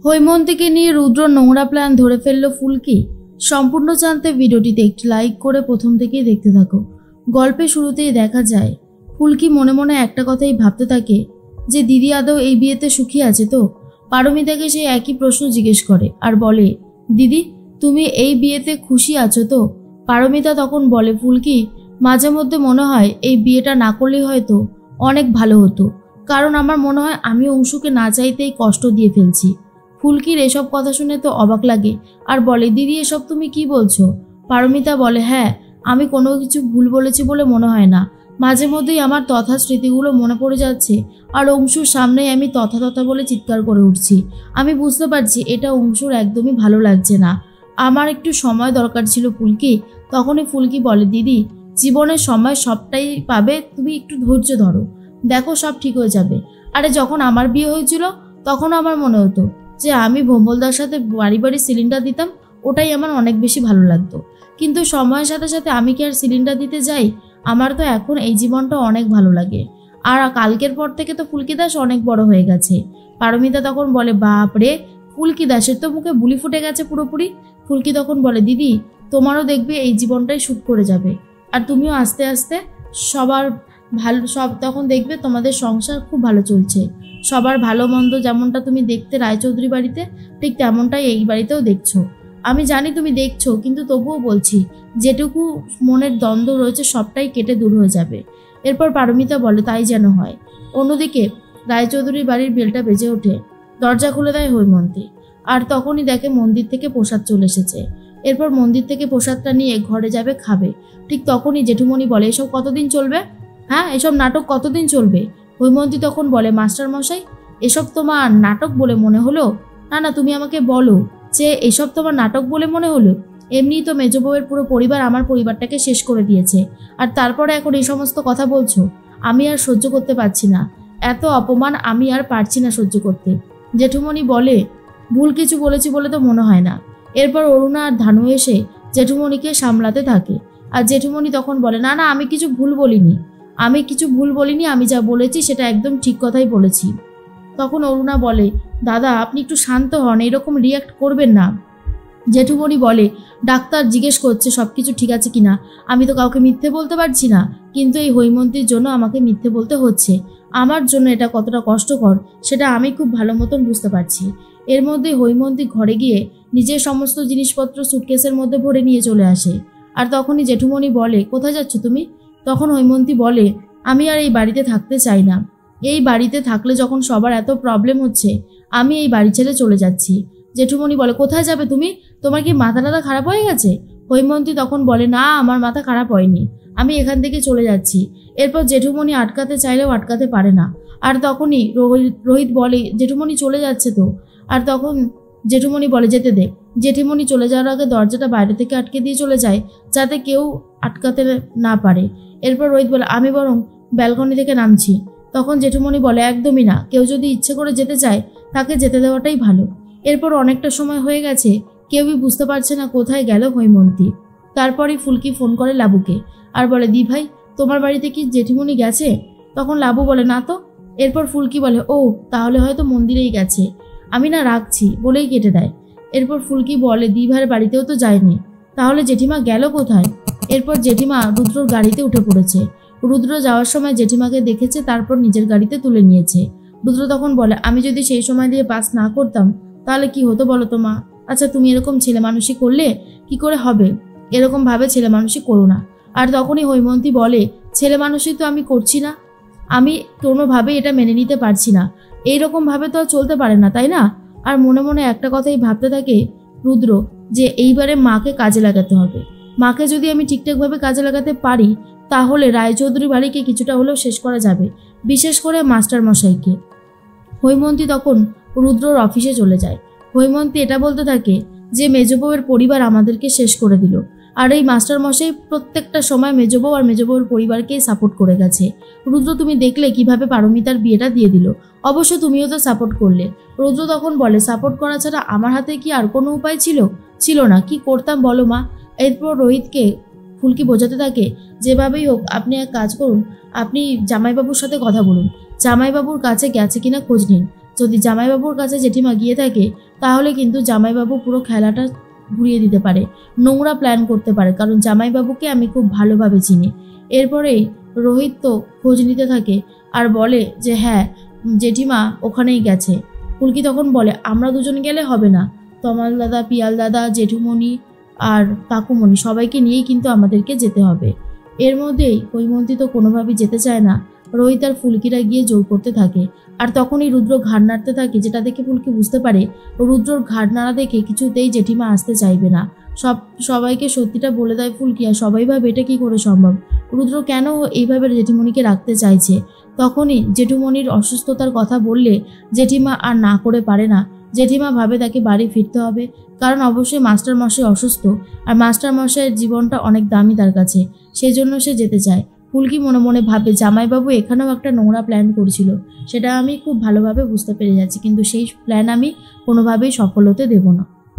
হৈমন্তীকে নিয়ে রুদ্র নোংরা প্ল্যান ধরে ফেলল ফুলকি। সম্পূর্ণ জানতে ভিডিওটিতে একটি লাইক করে প্রথম থেকেই দেখতে থাকো। গল্পের শুরুতেই দেখা যায় ফুলকি মনে মনে একটা কথাই ভাবতে থাকে যে দিদি আদৌ এই বিয়েতে সুখী আছে তো। পারমিতাকে সে একই প্রশ্ন জিজ্ঞেস করে আর বলে, দিদি তুমি এই বিয়েতে খুশি আছো তো? পারমিতা তখন বলে, ফুলকি মাঝে মধ্যে মনে হয় এই বিয়েটা না করলেই হয়তো অনেক ভালো হতো, কারণ আমার মনে হয় আমি অংশুকে না চাইতেই কষ্ট দিয়ে ফেলছি। ফুলকির এসব কথা শুনে তো অবাক লাগে আর বলে, দিদি এসব তুমি কি বলছো? পারমিতা বলে, হ্যাঁ আমি কোনো কিছু ভুল বলেছি বলে মনে হয় না। মাঝে মধ্যেই আমার তথা স্মৃতিগুলো মনে পড়ে যাচ্ছে আর অংশুর সামনেই আমি তথা তথা বলে চিৎকার করে উঠছি। আমি বুঝতে পারছি এটা অংশুর একদমই ভালো লাগছে না। আমার একটু সময় দরকার ছিল ফুলকি। তখনই ফুলকি বলে, দিদি জীবনের সময় সবটাই পাবে, তুমি একটু ধৈর্য ধরো, দেখো সব ঠিক হয়ে যাবে। আরে যখন আমার বিয়ে হয়েছিল তখন আমার মনে হতো যে আমি ভোম্বলদার সাথে বাড়ি বাড়ি সিলিন্ডার দিতাম, ওটাই আমার অনেক বেশি ভালো লাগতো। কিন্তু সময়ের সাথে সাথে আমি কি আর সিলিন্ডার দিতে যাই? আমার তো এখন এই জীবনটা অনেক ভালো লাগে। আর কালকের পর থেকে তো ফুলকি দাস অনেক বড় হয়ে গেছে। পারমিতা তখন বলে, বাপ রে, ফুলকি দাসের তো মুখে বুলি ফুটে গেছে পুরোপুরি। ফুলকি তখন বলে, দিদি তোমারও দেখবে এই জীবনটাই শুট করে যাবে, আর তুমিও আস্তে আস্তে সবার ভালো তখন দেখবে তোমাদের সংসার খুব ভালো চলছে। সবার ভালো মন্দ যেমনটা তুমি দেখতে রায়চৌধুরী বাড়িতে, ঠিক তেমনটাই এই বাড়িতেও দেখছো। আমি জানি তুমি দেখছো, কিন্তু তবুও বলছি যেটুকু মনের দ্বন্দ্ব রয়েছে সবটাই কেটে দূর হয়ে যাবে। এরপর পারমিতা বলে, তাই যেন হয়। অন্যদিকে রায়চৌধুরীর বাড়ির বেলটা বেজে ওঠে। দরজা খুলে দেয় হৈমন্তী, আর তখনই দেখে মন্দির থেকে প্রসাদ চলে এসেছে। এরপর মন্দির থেকে প্রসাদটা নিয়ে ঘরে যাবে খাবে। ঠিক তখনই জেঠুমণি বলে, এসব কতদিন চলবে? হ্যাঁ, এসব নাটক কতদিন চলবে? হৈমন্তী তখন বলে, মাস্টার মশাই এসব তোমার নাটক বলে মনে হলো? না না, তুমি আমাকে বলো যে এসব তোমার নাটক বলে মনে হলো? এমনিই তো মেজ বউয়ের পুরো পরিবার আমার পরিবারটাকে শেষ করে দিয়েছে, আর তারপরে এখন এই সমস্ত কথা বলছো? আমি আর সহ্য করতে পারছি না, এত অপমান আমি আর পারছি না সহ্য করতে। জেঠুমণি বলে, ভুল কিছু বলেছি বলে তো মনে হয় না। এরপর অরুণা আর ধানু এসে জেঠুমণিকে সামলাতে থাকে, আর জেঠুমণি তখন বলে, না না, আমি কিছু ভুল বলিনি, আমি যা বলেছি সেটা একদম ঠিক কথাই বলেছি। তখন অরুণা বলে, দাদা আপনি একটু শান্ত হন, এরকম রিয়াক্ট করবেন না। জেঠুমণি বলে, ডাক্তার জিজ্ঞেস করছে সব কিছু ঠিক আছে কিনা, আমি তো কাউকে মিথ্যে বলতে পারছি না, কিন্তু এই হৈমন্তীর জন্য আমাকে মিথ্যে বলতে হচ্ছে। আমার জন্য এটা কতটা কষ্টকর সেটা আমি খুব ভালো মতন বুঝতে পারছি। এর মধ্যে হৈমন্তী ঘরে গিয়ে নিজের সমস্ত জিনিসপত্র সুটকেসের মধ্যে ভরে নিয়ে চলে আসে। আর তখনই জেঠুমণি বলে, কোথায় যাচ্ছ তুমি? তখন হৈমন্তী বলে, আমি আর এই বাড়িতে থাকতে চাই না। এই বাড়িতে থাকলে যখন সবার এত প্রবলেম হচ্ছে, আমি এই বাড়ি ছেড়ে চলে যাচ্ছি। জেঠুমণি বলে, কোথায় যাবে তুমি? তোমার কি মাথা টাথা খারাপ হয়ে গেছে? হৈমন্তী তখন বলে, না আমার মাথা খারাপ হয়নি, আমি এখান থেকে চলে যাচ্ছি। এরপর জেঠুমণি আটকাতে চাইলেও আটকাতে পারে না। আর তখনই রোহিত বলে, জেঠুমণি চলে যাচ্ছে তো। আর তখন জেঠুমণি বলে, যেতে দে। জেঠিমণি চলে যাওয়ার আগে দরজাটা বাইরে থেকে আটকে দিয়ে চলে যায়, যাতে কেউ আটকাতে না পারে। এরপর রোহিত বলে, আমি বরং ব্যালকনি থেকে নামছি। তখন জেঠুমণি বলে, একদমই না, কেউ যদি ইচ্ছে করে যেতে চায় তাকে যেতে দেওয়াটাই ভালো। এরপর অনেকটা সময় হয়ে গেছে, কেউই বুঝতে পারছে না কোথায় গেল হৈমন্তী। তারপরই ফুলকি ফোন করে লাবুকে আর বলে, দি ভাই তোমার বাড়িতে কি জেঠিমণি গেছে? তখন লাবু বলে, না তো। এরপর ফুলকি বলে, ও তাহলে হয়তো মন্দিরেই গেছে, আমি না রাখছি বলেই কেটে দেয়। এরপর ফুলকি বলে, দি ভাইয়ের বাড়িতেও তো যায়নি, তাহলে জেঠিমা গেল কোথায়? এরপর জেঠিমা রুদ্রর গাড়িতে উঠে পড়েছে। রুদ্র যাওয়ার সময় জেঠিমাকে দেখেছে, তারপর নিজের গাড়িতে তুলে নিয়েছে। রুদ্র তখন বলে, আমি যদি সেই সময় দিয়ে পাস না করতাম তাহলে কি হতো বলো তো মা? আচ্ছা তুমি এরকম ছেলে মানুষই করলে কি করে হবে? এরকম ভাবে ছেলে মানুষই করো না। আর তখনই হৈমন্তী বলে, ছেলে মানুষই তো আমি করছি না, আমি কোনোভাবেই এটা মেনে নিতে পারছি না, এইরকম ভাবে তো আর চলতে পারে না, তাই না? আর মনে মনে একটা কথাই ভাবতে থাকে রুদ্র, যে এইবারে মাকে কাজে লাগাতে হবে। মাকে যদি আমি ঠিকঠাকভাবে কাজে লাগাতে পারি তাহলে রায়চৌধুরী বাড়িকে কিছুটা হলেও শেষ করা যাবে, বিশেষ করে মাস্টার মশাইকে। হৈমন্তী তখন রুদ্রর অফিসে চলে যায়। হৈমন্তী এটা বলতে থাকে যে মেজবউয়ের পরিবার আমাদেরকে শেষ করে দিল, আর এই মাস্টার মশাই প্রত্যেকটা সময় মেজবউ আর মেজবউয়ের পরিবারকেই সাপোর্ট করে গেছে। রুদ্র তুমি দেখলে কিভাবে পারমিতার বিয়েটা দিয়ে দিল, অবশ্য তুমিও তো সাপোর্ট করলে। রুদ্র তখন বলে, সাপোর্ট করা ছাড়া আমার হাতে কি আর কোনো উপায় ছিল না, কি করতাম বলো মা? এরপর রোহিতকে ফুলকি বোঝাতে থাকে, যেভাবেই হোক আপনি এক কাজ করুন, আপনি জামাইবাবুর সাথে কথা বলুন, জামাইবাবুর কাছে গেছে কিনা খোঁজ নিন, যদি জামাইবাবুর কাছে জেঠিমা গিয়ে থাকে তাহলে কিন্তু জামাইবাবু পুরো খেলাটা ঘুরিয়ে দিতে পারে, নোংরা প্ল্যান করতে পারে, কারণ জামাইবাবুকে আমি খুব ভালোভাবে চিনি। এরপরেই রোহিত তো খোঁজ নিতে থাকে আর বলে যে হ্যাঁ জেঠিমা ওখানেই গেছে। ফুলকি তখন বলে আমরা দুজন গেলে হবে না, তমাল দাদা, পিয়াল দাদা, জেঠুমণি আর কাকুমণি সবাইকে নিয়েই কিন্তু আমাদেরকে যেতে হবে। এর মধ্যেই হৈমন্তী তো কোনোভাবেই যেতে চায় না, রোহিত আর ফুলকিরা গিয়ে জোর করতে থাকে। আর তখনই রুদ্র ঘাড় নাড়তে থাকে, যেটা দেখে ফুলকি বুঝতে পারে রুদ্রর ঘাড় নাড়া দেখে কিছুতেই জেঠিমা আসতে চাইবে না। সবাইকে সত্যিটা বলে দেয় ফুলকি, আর সবাই ভাবে এটা কি করে সম্ভব, রুদ্র কেন এইভাবে জেঠিমণিকে রাখতে চাইছে। তখনই জেঠুমণির অসুস্থতার কথা বললে জেঠিমা আর না করে পারে না। জেঠিমা ভাবে তাকে বাড়ি ফিরতে হবে, কারণ অবশ্যই মাস্টারমশাই অসুস্থ আর মাস্টারমশাইয়ের জীবনটা অনেক দামি তার কাছে, সেজন্য সে যেতে চায়। ফুলকি মনে মনে ভাবে জামাইবাবু এখানেও একটা নোংরা প্ল্যান করছিল, সেটা আমি খুব ভালোভাবে বুঝতে পেরে যাচ্ছি, কিন্তু সেই প্ল্যান আমি কোনোভাবেই সফল হতে দেব না।